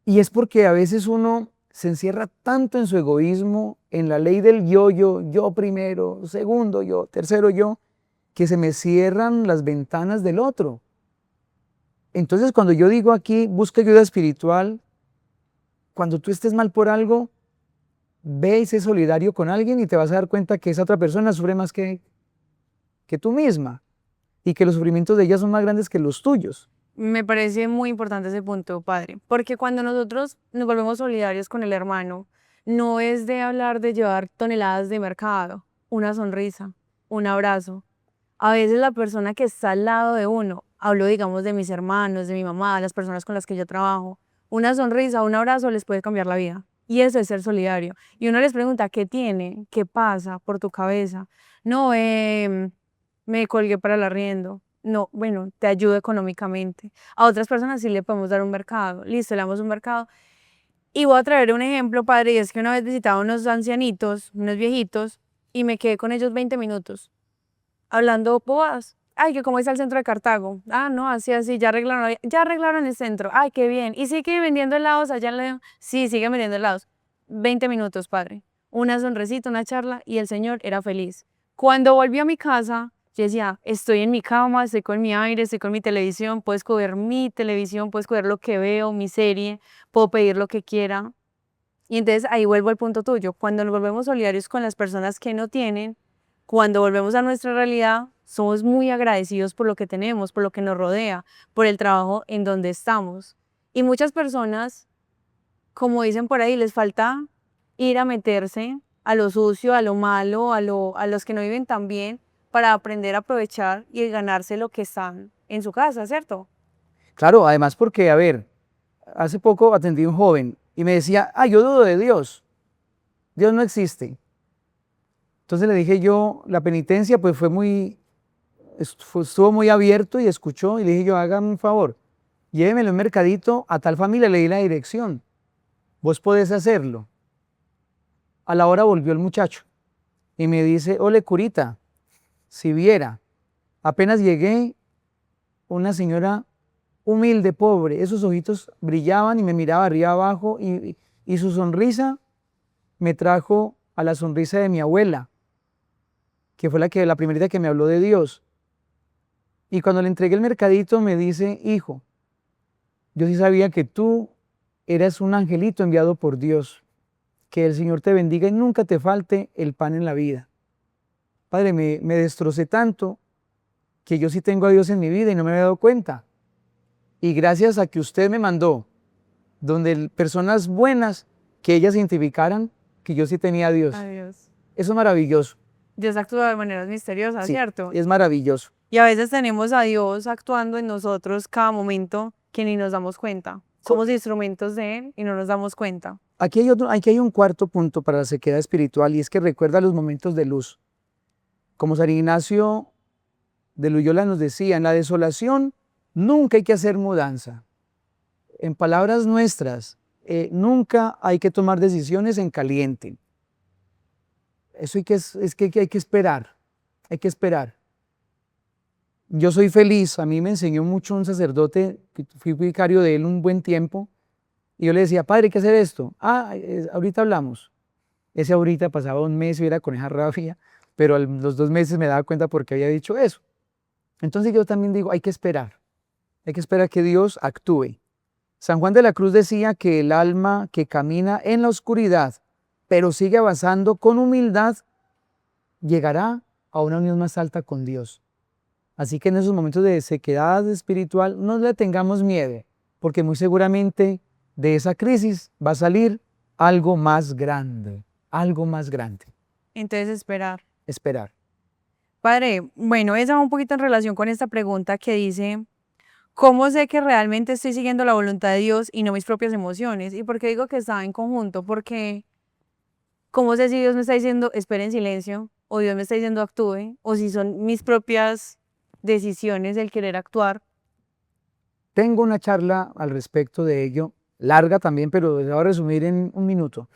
[SPEAKER 2] Y es porque a veces uno se encierra tanto en su egoísmo, en la ley del yo primero, segundo yo, tercero yo, que se me cierran las ventanas del otro. Entonces, cuando yo digo aquí, busca ayuda espiritual, cuando tú estés mal por algo, ve y sé solidario con alguien y te vas a dar cuenta que esa otra persona sufre más que tú misma y que los sufrimientos de ella son más grandes que los tuyos.
[SPEAKER 1] Me parece muy importante ese punto, padre, porque cuando nosotros nos volvemos solidarios con el hermano, no es de hablar de llevar toneladas de mercado, una sonrisa, un abrazo. A veces la persona que está al lado de uno, hablo digamos de mis hermanos, de mi mamá, las personas con las que yo trabajo, una sonrisa, un abrazo les puede cambiar la vida. Y eso es ser solidario. Y uno les pregunta, ¿qué tiene? ¿Qué pasa por tu cabeza? No, me colgué para el arriendo. No, bueno, te ayudo económicamente. A otras personas sí le podemos dar un mercado. Listo, le damos un mercado. Y voy a traer un ejemplo, padre, y es que una vez visitaba a unos ancianitos, unos viejitos, y me quedé con ellos 20 minutos, hablando bobadas. Ay, que cómo es el centro de Cartago. Ah, no, así, así, ya arreglaron el centro. Ay, qué bien. ¿Y sigue vendiendo helados allá en la... Sí, sigue vendiendo helados. 20 minutos, padre. Una sonrisita, una charla, y el señor era feliz. Cuando volví a mi casa, yo decía, estoy en mi cama, estoy con mi aire, estoy con mi televisión, puedo escoger mi televisión, puedo escoger lo que veo, mi serie, puedo pedir lo que quiera. Y entonces ahí vuelvo al punto tuyo. Cuando nos volvemos solidarios con las personas que no tienen, cuando volvemos a nuestra realidad, somos muy agradecidos por lo que tenemos, por lo que nos rodea, por el trabajo en donde estamos. Y muchas personas, como dicen por ahí, les falta ir a meterse a lo sucio, a lo malo, a los que no viven tan bien, para aprender a aprovechar y ganarse lo que están en su casa, ¿cierto?
[SPEAKER 2] Claro, además porque, a ver, hace poco atendí a un joven y me decía, yo dudo de Dios, Dios no existe. Entonces le dije yo, la penitencia pues estuvo muy abierto y escuchó y le dije yo, hágame un favor, llévemelo a un mercadito a tal familia, le di la dirección, vos podés hacerlo. A la hora volvió el muchacho y me dice, ole curita, si viera, apenas llegué, una señora humilde, pobre, esos ojitos brillaban y me miraba arriba abajo y su sonrisa me trajo a la sonrisa de mi abuela, que fue la primerita que me habló de Dios. Y cuando le entregué el mercadito me dice, hijo, yo sí sabía que tú eras un angelito enviado por Dios, que el Señor te bendiga y nunca te falte el pan en la vida. Padre, me destrocé tanto que yo sí tengo a Dios en mi vida y no me había dado cuenta. Y gracias a que usted me mandó, donde personas buenas, que ellas identificaran que yo sí tenía a Dios.
[SPEAKER 1] Adiós.
[SPEAKER 2] Eso es maravilloso.
[SPEAKER 1] Dios actúa de maneras misteriosas,
[SPEAKER 2] Sí,
[SPEAKER 1] ¿cierto?
[SPEAKER 2] es maravilloso.
[SPEAKER 1] Y a veces tenemos a Dios actuando en nosotros cada momento que ni nos damos cuenta. Somos instrumentos de Él y no nos damos cuenta.
[SPEAKER 2] Aquí hay un cuarto punto para la sequedad espiritual y es que recuerda los momentos de luz. Como San Ignacio de Loyola nos decía, en la desolación nunca hay que hacer mudanza. En palabras nuestras, nunca hay que tomar decisiones en caliente. Eso es que hay que esperar, hay que esperar. Yo soy feliz, a mí me enseñó mucho un sacerdote, que fui vicario de él un buen tiempo, y yo le decía, padre, hay que hacer esto. Ahorita hablamos. Ese ahorita pasaba un mes y era con esa rabia, pero a los 2 meses me daba cuenta por qué había dicho eso. Entonces yo también digo, hay que esperar que Dios actúe. San Juan de la Cruz decía que el alma que camina en la oscuridad, pero sigue avanzando con humildad, llegará a una unión más alta con Dios. Así que en esos momentos de sequedad espiritual no le tengamos miedo, porque muy seguramente de esa crisis va a salir algo más grande, algo más grande.
[SPEAKER 1] Entonces, esperar.
[SPEAKER 2] Esperar.
[SPEAKER 1] Padre, bueno, esa va un poquito en relación con esta pregunta que dice, ¿cómo sé que realmente estoy siguiendo la voluntad de Dios y no mis propias emociones? ¿Y por qué digo que está en conjunto? Porque, ¿cómo sé si Dios me está diciendo, espere en silencio? ¿O Dios me está diciendo, actúe? ¿O si son mis propias decisiones el querer actuar?
[SPEAKER 2] Tengo una charla al respecto de ello, larga también, pero la voy a resumir en 1 minuto.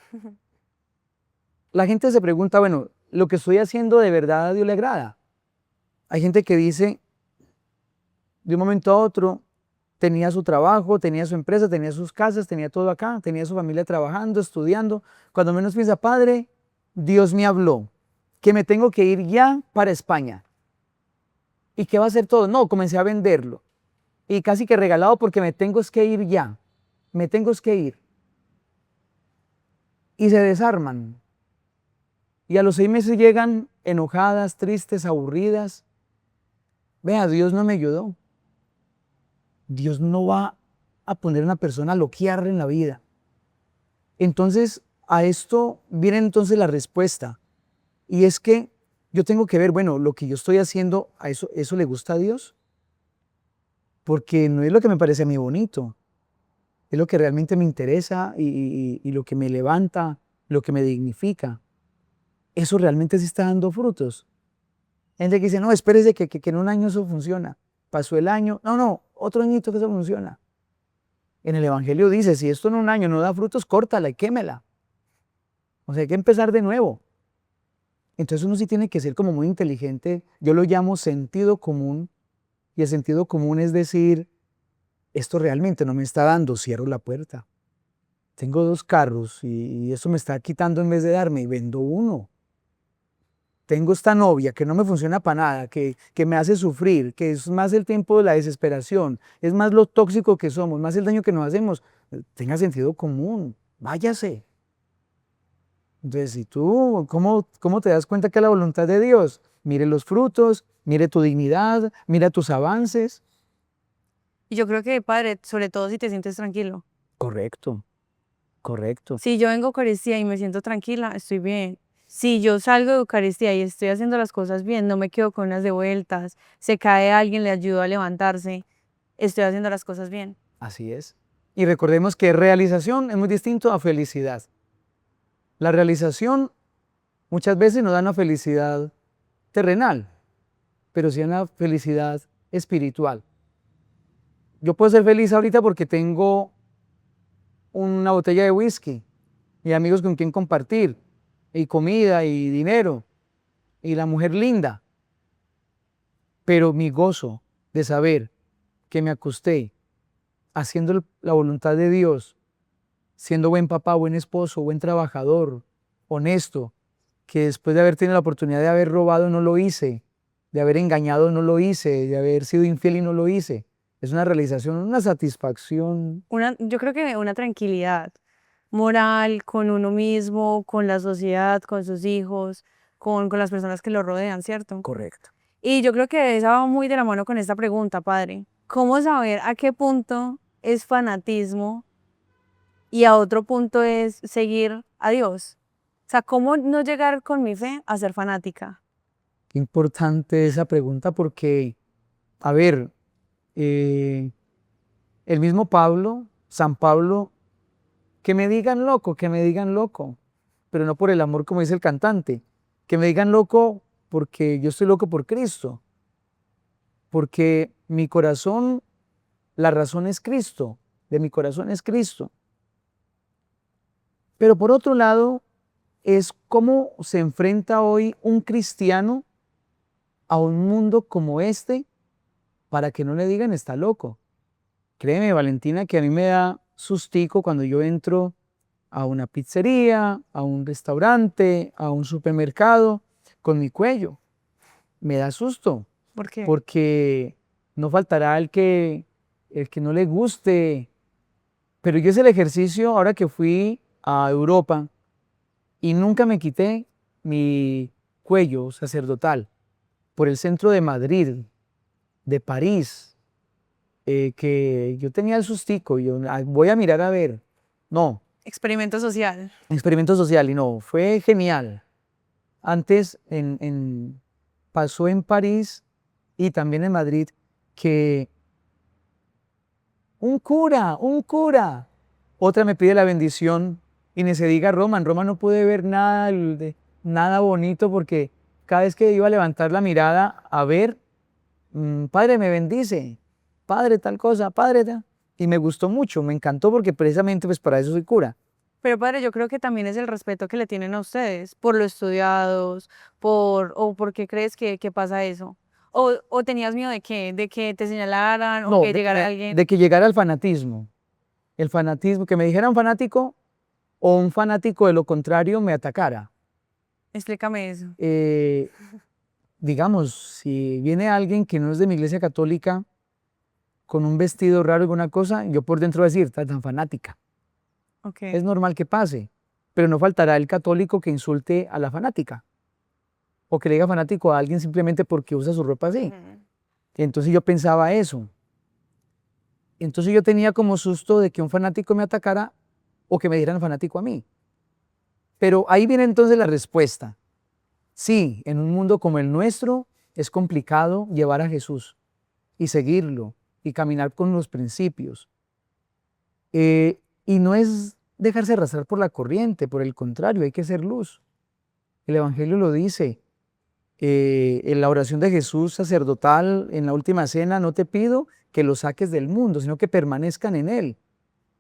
[SPEAKER 2] La gente se pregunta, bueno, ¿lo que estoy haciendo de verdad a Dios le agrada? Hay gente que dice, de un momento a otro, tenía su trabajo, tenía su empresa, tenía sus casas, tenía todo acá, tenía su familia trabajando, estudiando. Cuando menos piensa, padre, Dios me habló, que me tengo que ir ya para España. ¿Y qué va a hacer todo? No, comencé a venderlo. Y casi que regalado porque me tengo que ir ya. Me tengo que ir. Y se desarman. Y a los 6 meses llegan enojadas, tristes, aburridas. Vea, Dios no me ayudó. Dios no va a poner a una persona a loquear en la vida. Entonces, a esto viene entonces la respuesta. Y es que yo tengo que ver, bueno, lo que yo estoy haciendo, ¿eso le gusta a Dios? Porque no es lo que me parece a mí bonito. Es lo que realmente me interesa y lo que me levanta, lo que me dignifica. Eso realmente sí está dando frutos. Gente que dice, no, espérese que en 1 año eso funciona. Pasó el año, no, otro añito que eso funciona. En el Evangelio dice, si esto en 1 año no da frutos, córtala y quémela. O sea, hay que empezar de nuevo. Entonces uno sí tiene que ser como muy inteligente. Yo lo llamo sentido común. Y el sentido común es decir, esto realmente no me está dando, cierro la puerta. Tengo 2 carros y eso me está quitando en vez de darme y vendo uno. Tengo esta novia que no me funciona para nada, que me hace sufrir, que es más el tiempo de la desesperación, es más lo tóxico que somos, más el daño que nos hacemos. Tenga sentido común, váyase. Entonces, si tú, ¿cómo te das cuenta que es la voluntad de Dios? Mire los frutos, mire tu dignidad, mira tus avances.
[SPEAKER 1] Y yo creo que, padre, sobre todo si te sientes tranquilo.
[SPEAKER 2] Correcto, correcto.
[SPEAKER 1] Si yo vengo a Eucaristía y me siento tranquila, estoy bien. Si yo salgo de Eucaristía y estoy haciendo las cosas bien, no me quedo con unas de vueltas, se cae alguien, le ayudo a levantarse, estoy haciendo las cosas bien.
[SPEAKER 2] Así es. Y recordemos que realización es muy distinto a felicidad. La realización muchas veces nos da una felicidad terrenal, pero sí una felicidad espiritual. Yo puedo ser feliz ahorita porque tengo una botella de whisky y amigos con quien compartir, y comida y dinero, y la mujer linda. Pero mi gozo de saber que me acosté haciendo la voluntad de Dios, siendo buen papá, buen esposo, buen trabajador, honesto, que después de haber tenido la oportunidad de haber robado no lo hice, de haber engañado no lo hice, de haber sido infiel y no lo hice. Es una realización, una satisfacción.
[SPEAKER 1] Yo creo que una tranquilidad moral con uno mismo, con la sociedad, con sus hijos, con las personas que lo rodean, ¿cierto?
[SPEAKER 2] Correcto.
[SPEAKER 1] Y yo creo que esa va muy de la mano con esta pregunta, padre. ¿Cómo saber a qué punto es fanatismo y a otro punto es seguir a Dios? O sea, ¿cómo no llegar con mi fe a ser fanática?
[SPEAKER 2] Qué importante esa pregunta porque, a ver, el mismo Pablo, San Pablo, que me digan loco, pero no por el amor como dice el cantante, que me digan loco porque yo estoy loco por Cristo, porque mi corazón, la razón es Cristo, de mi corazón es Cristo. Pero por otro lado, es cómo se enfrenta hoy un cristiano a un mundo como este para que no le digan está loco. Créeme, Valentina, que a mí me da sustico cuando yo entro a una pizzería, a un restaurante, a un supermercado con mi cuello. Me da susto,
[SPEAKER 1] ¿Por qué?
[SPEAKER 2] porque no faltará el que no le guste. Pero yo hice el ejercicio ahora que fui a Europa y nunca me quité mi cuello sacerdotal por el centro de Madrid, de París, que yo tenía el sustico, yo voy a mirar a ver. No,
[SPEAKER 1] Experimento social.
[SPEAKER 2] experimento social y no, fue genial. Antes pasó en París y también en Madrid que un cura, otra me pide la bendición y ni se diga Roma, en Roma no pude ver nada, nada bonito porque cada vez que iba a levantar la mirada a ver, padre me bendice, padre tal cosa, padre tal. Y me gustó mucho, me encantó porque precisamente pues para eso soy cura.
[SPEAKER 1] Pero padre, yo creo que también es el respeto que le tienen a ustedes por lo estudiados, o por qué crees que pasa eso. O tenías miedo de que te señalaran o
[SPEAKER 2] No,
[SPEAKER 1] que llegara alguien.
[SPEAKER 2] de que llegara el fanatismo, que me dijera un fanático o un fanático de lo contrario me atacara.
[SPEAKER 1] Explícame eso.
[SPEAKER 2] Eh, digamos, si viene alguien que no es de mi iglesia católica con un vestido raro, alguna cosa, yo por dentro voy a decir, está tan fanática.
[SPEAKER 1] Ok.
[SPEAKER 2] Es normal que pase, pero no faltará el católico que insulte a la fanática o que le diga fanático a alguien simplemente porque usa su ropa así.
[SPEAKER 1] Ujú.
[SPEAKER 2] Entonces yo pensaba eso. Entonces yo tenía como susto de que un fanático me atacara o que me dieran fanático a mí. Pero ahí viene entonces la respuesta. Sí, en un mundo como el nuestro es complicado llevar a Jesús y seguirlo y caminar con los principios. Y no es dejarse arrastrar por la corriente, por el contrario, hay que ser luz. El Evangelio lo dice. En la oración de Jesús sacerdotal en la última cena, no te pido que los saques del mundo, sino que permanezcan en él.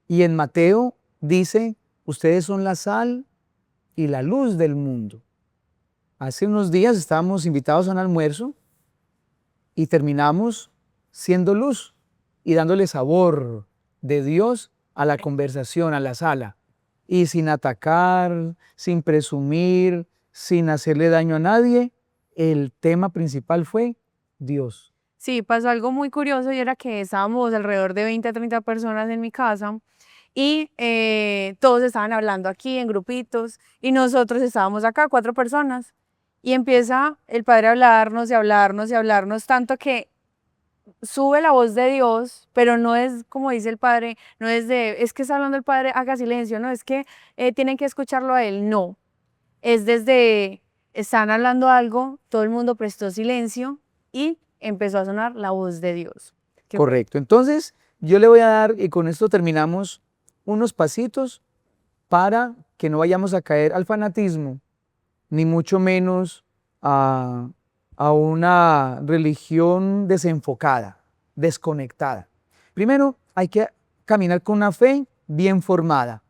[SPEAKER 2] Y en Mateo dice, ustedes son la sal y la luz del mundo. Hace unos días estábamos invitados a un almuerzo y terminamos siendo luz y dándole sabor de Dios a la conversación, a la sala. Y sin atacar, sin presumir, sin hacerle daño a nadie, el tema principal fue Dios.
[SPEAKER 1] Sí, pasó algo muy curioso y era que estábamos alrededor de 20 a 30 personas en mi casa y todos estaban hablando aquí en grupitos y nosotros estábamos acá, 4 personas, y empieza el Padre a hablarnos y hablarnos y hablarnos, tanto que sube la voz de Dios, pero no es como dice el Padre, no es de, es que está hablando el Padre, haga silencio, no, es que tienen que escucharlo a Él, no, es desde, están hablando algo, todo el mundo prestó silencio y empezó a sonar la voz de Dios.
[SPEAKER 2] Correcto. Entonces, yo le voy a dar, y con esto terminamos, unos pasitos para que no vayamos a caer al fanatismo, ni mucho menos a una religión desenfocada, desconectada. Primero, hay que caminar con una fe bien formada.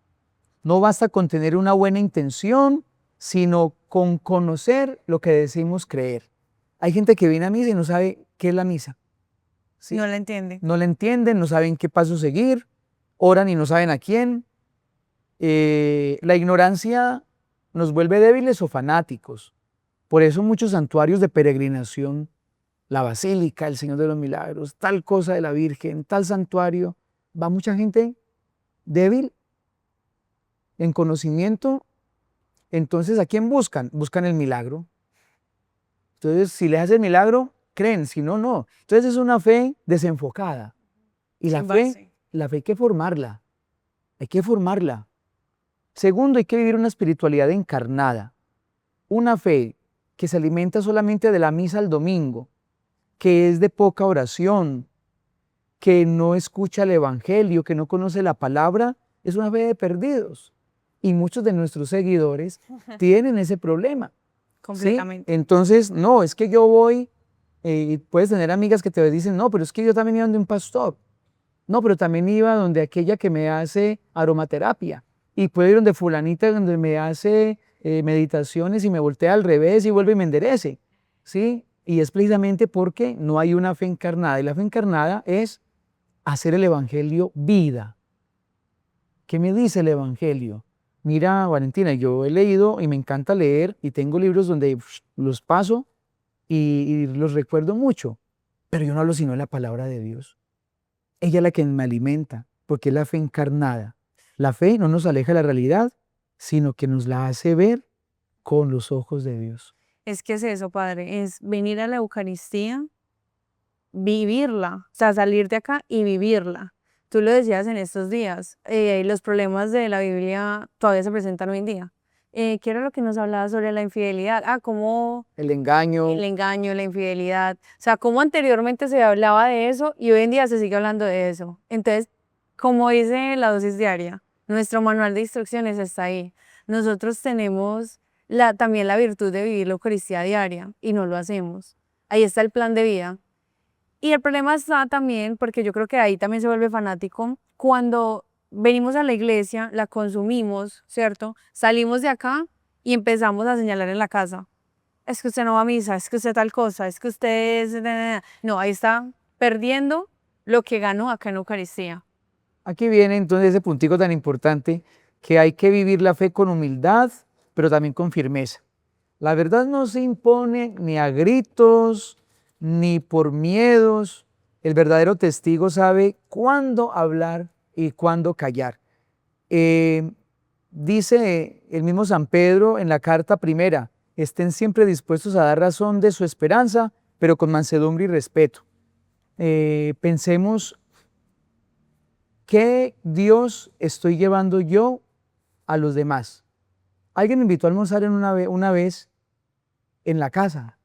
[SPEAKER 2] No basta con tener una buena intención, sino con conocer lo que decimos creer. Hay gente que viene a misa y no sabe qué es la misa. ¿Sí?
[SPEAKER 1] No la entiende.
[SPEAKER 2] No la entienden, no saben qué paso seguir, oran y no saben a quién. La ignorancia nos vuelve débiles o fanáticos. Por eso muchos santuarios de peregrinación, la Basílica, el Señor de los Milagros, tal cosa de la Virgen, tal santuario, va mucha gente débil en conocimiento. Entonces, ¿a quién buscan? Buscan el milagro. Entonces, si les hace el milagro, creen, si no, no. Entonces es una fe desenfocada. Y la fe hay que formarla. Hay que formarla. Segundo, hay que vivir una espiritualidad encarnada. Una fe que se alimenta solamente de la misa al domingo, que es de poca oración, que no escucha el evangelio, que no conoce la palabra, es una fe de perdidos. Y muchos de nuestros seguidores tienen ese problema.
[SPEAKER 1] Completamente.
[SPEAKER 2] ¿Sí? Entonces, no, es que yo voy, puedes tener amigas que te dicen, no, pero es que yo también iba donde un pastor. No, pero también iba donde aquella que me hace aromaterapia. Y puedo ir donde fulanita, donde me hace meditaciones y me voltea al revés y vuelve y me enderece. ¿Sí? Y es precisamente porque no hay una fe encarnada. Y la fe encarnada es hacer el evangelio vida. ¿Qué me dice el evangelio? Mira, Valentina, yo he leído y me encanta leer y tengo libros donde los paso y los recuerdo mucho, pero yo no hablo sino de la palabra de Dios. Ella es la que me alimenta, porque es la fe encarnada. La fe no nos aleja de la realidad, sino que nos la hace ver con los ojos de Dios.
[SPEAKER 1] Es que es eso, Padre, es venir a la Eucaristía, vivirla, o sea, salir de acá y vivirla. Tú lo decías en estos días, los problemas de la Biblia todavía se presentan hoy en día. ¿Qué era lo que nos hablaba sobre la infidelidad? Cómo
[SPEAKER 2] El engaño.
[SPEAKER 1] el engaño, la infidelidad. O sea, cómo anteriormente se hablaba de eso y hoy en día se sigue hablando de eso. Entonces, como dice la dosis diaria, nuestro manual de instrucciones está ahí. Nosotros tenemos también la virtud de vivir la Eucaristía diaria y no lo hacemos. Ahí está el plan de vida. Y el problema está también, porque yo creo que ahí también se vuelve fanático, cuando venimos a la iglesia, la consumimos, ¿cierto? Salimos de acá y empezamos a señalar en la casa. Es que usted no va a misa, es que usted tal cosa, es que usted es... No, ahí está perdiendo lo que ganó acá en Eucaristía.
[SPEAKER 2] Aquí viene entonces ese puntico tan importante que hay que vivir la fe con humildad, pero también con firmeza. La verdad no se impone ni a gritos, ni por miedos. El verdadero testigo sabe cuándo hablar y cuándo callar. Dice el mismo San Pedro en la carta primera, estén siempre dispuestos a dar razón de su esperanza, pero con mansedumbre y respeto. Pensemos, ¿qué Dios estoy llevando yo a los demás? Alguien me invitó a almorzar una vez en la casa.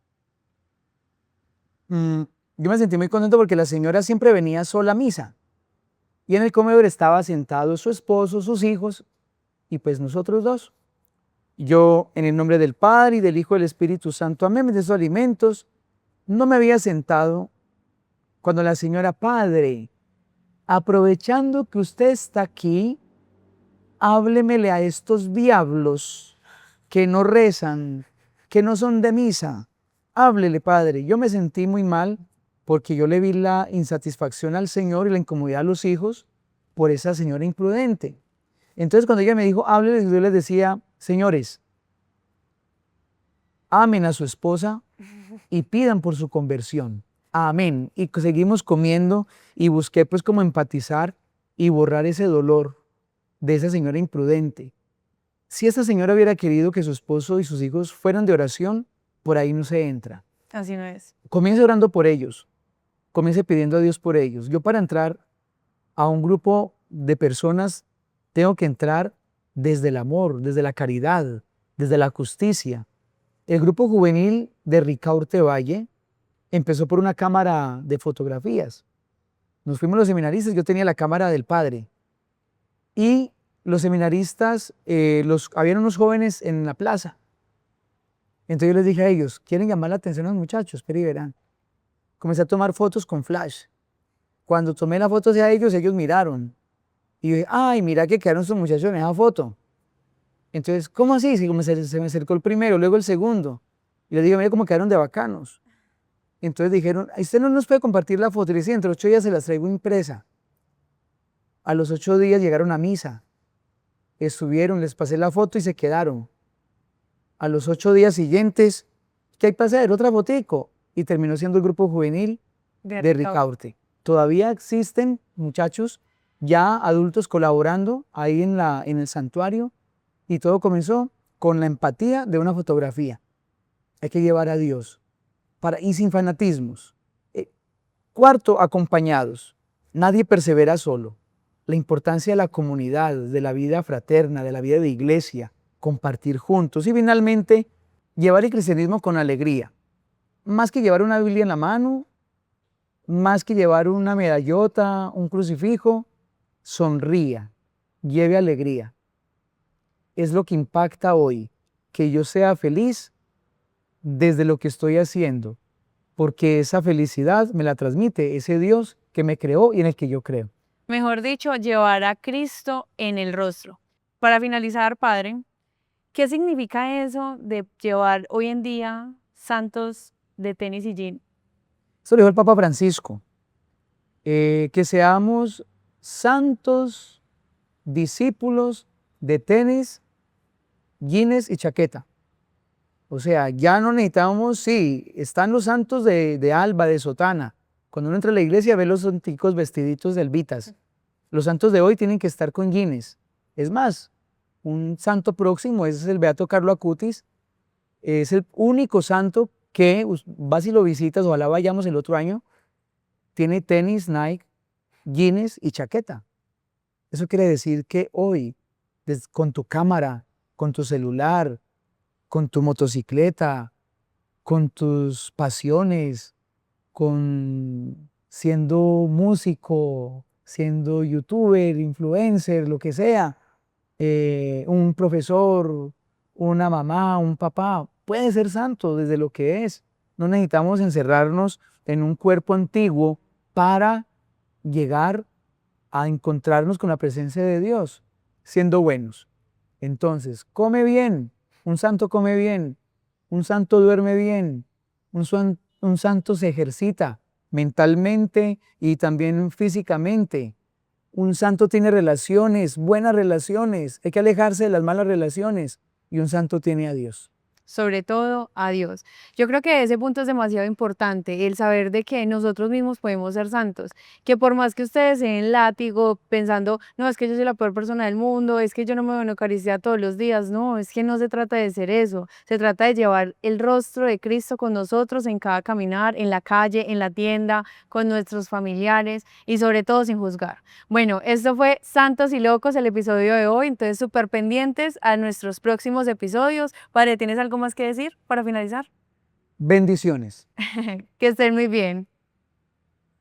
[SPEAKER 2] Yo me sentí muy contento porque la señora siempre venía sola a misa. Y en el comedor estaba sentado su esposo, sus hijos y pues nosotros dos. Yo, en el nombre del Padre y del Hijo y del Espíritu Santo, amén de esos alimentos, no me había sentado cuando la señora, Padre, aprovechando que usted está aquí, háblemele a estos diablos que no rezan, que no son de misa. Háblele, Padre. Yo me sentí muy mal porque yo le vi la insatisfacción al Señor y la incomodidad a los hijos por esa señora imprudente. Entonces cuando ella me dijo, háblele, yo les decía, señores, amen a su esposa y pidan por su conversión. Amén. Y seguimos comiendo y busqué pues como empatizar y borrar ese dolor de esa señora imprudente. Si esta señora hubiera querido que su esposo y sus hijos fueran de oración, por ahí no se entra.
[SPEAKER 1] Así no es.
[SPEAKER 2] Comience orando por ellos, comience pidiendo a Dios por ellos. Yo para entrar a un grupo de personas tengo que entrar desde el amor, desde la caridad, desde la justicia. El grupo juvenil de Ricaurte Valle empezó por una cámara de fotografías. Nos fuimos los seminaristas, yo tenía la cámara del padre. Y los seminaristas, habían unos jóvenes en la plaza. Entonces yo les dije a ellos, ¿quieren llamar la atención a los muchachos? Espera y verán. Comencé a tomar fotos con flash. Cuando tomé la foto hacia ellos, ellos miraron. Y yo dije, ay, mira que quedaron estos muchachos en esa foto. Entonces, ¿cómo así? Se me acercó el primero, luego el segundo. Y les dije, mira cómo quedaron de bacanos. Entonces dijeron, usted no nos puede compartir la foto. Y le dije, entre 8 días se las traigo impresa. A los 8 días llegaron a misa. Estuvieron, les pasé la foto y se quedaron. A los 8 días siguientes, ¿qué hay para hacer? Otra fotico. Y terminó siendo el grupo juvenil de Ricaurte. Todavía existen muchachos ya adultos colaborando ahí en el santuario, y todo comenzó con la empatía de una fotografía. Hay que llevar a Dios y sin fanatismos. Cuarto, acompañados. Nadie persevera solo. La importancia de la comunidad, de la vida fraterna, de la vida de iglesia, compartir juntos y finalmente llevar el cristianismo con alegría. Más que llevar una Biblia en la mano, más que llevar una medallota, un crucifijo, sonría, lleve alegría. Es lo que impacta hoy, que yo sea feliz desde lo que estoy haciendo, porque esa felicidad me la transmite ese Dios que me creó y en el que yo creo.
[SPEAKER 1] Mejor dicho, llevar a Cristo en el rostro. Para finalizar, padre, ¿qué significa eso de llevar hoy en día santos de tenis y jean?
[SPEAKER 2] Eso lo dijo el Papa Francisco, que seamos santos discípulos de tenis, jeans y chaqueta. O sea, ya no necesitamos, sí, están los santos de alba, de sotana. Cuando uno entra a la iglesia ve los santicos vestiditos de albitas. Los santos de hoy tienen que estar con jeans. Es más, un santo próximo es el Beato Carlo Acutis. Es el único santo que vas y lo visitas, ojalá vayamos el otro año, tiene tenis, Nike, jeans y chaqueta. Eso quiere decir que hoy, con tu cámara, con tu celular, con tu motocicleta, con tus pasiones, siendo músico, siendo youtuber, influencer, lo que sea, un profesor, una mamá, un papá, puede ser santo desde lo que es. No necesitamos encerrarnos en un cuerpo antiguo para llegar a encontrarnos con la presencia de Dios, siendo buenos. Entonces, come bien, un santo come bien, un santo duerme bien, un santo se ejercita mentalmente y también físicamente. Un santo tiene relaciones, buenas relaciones, hay que alejarse de las malas relaciones, y un santo tiene a Dios.
[SPEAKER 1] Sobre todo a Dios. Yo creo que ese punto es demasiado importante, el saber de que nosotros mismos podemos ser santos, que por más que ustedes se den látigo pensando, no, es que yo soy la peor persona del mundo, es que yo no me veo en Eucaristía todos los días, no, es que no se trata de ser eso, se trata de llevar el rostro de Cristo con nosotros en cada caminar, en la calle, en la tienda, con nuestros familiares y sobre todo sin juzgar. Bueno, esto fue Santos y Locos, el episodio de hoy, entonces súper pendientes a nuestros próximos episodios. Padre, ¿tienes algo más que decir para finalizar?
[SPEAKER 2] Bendiciones.
[SPEAKER 1] Que estén muy bien.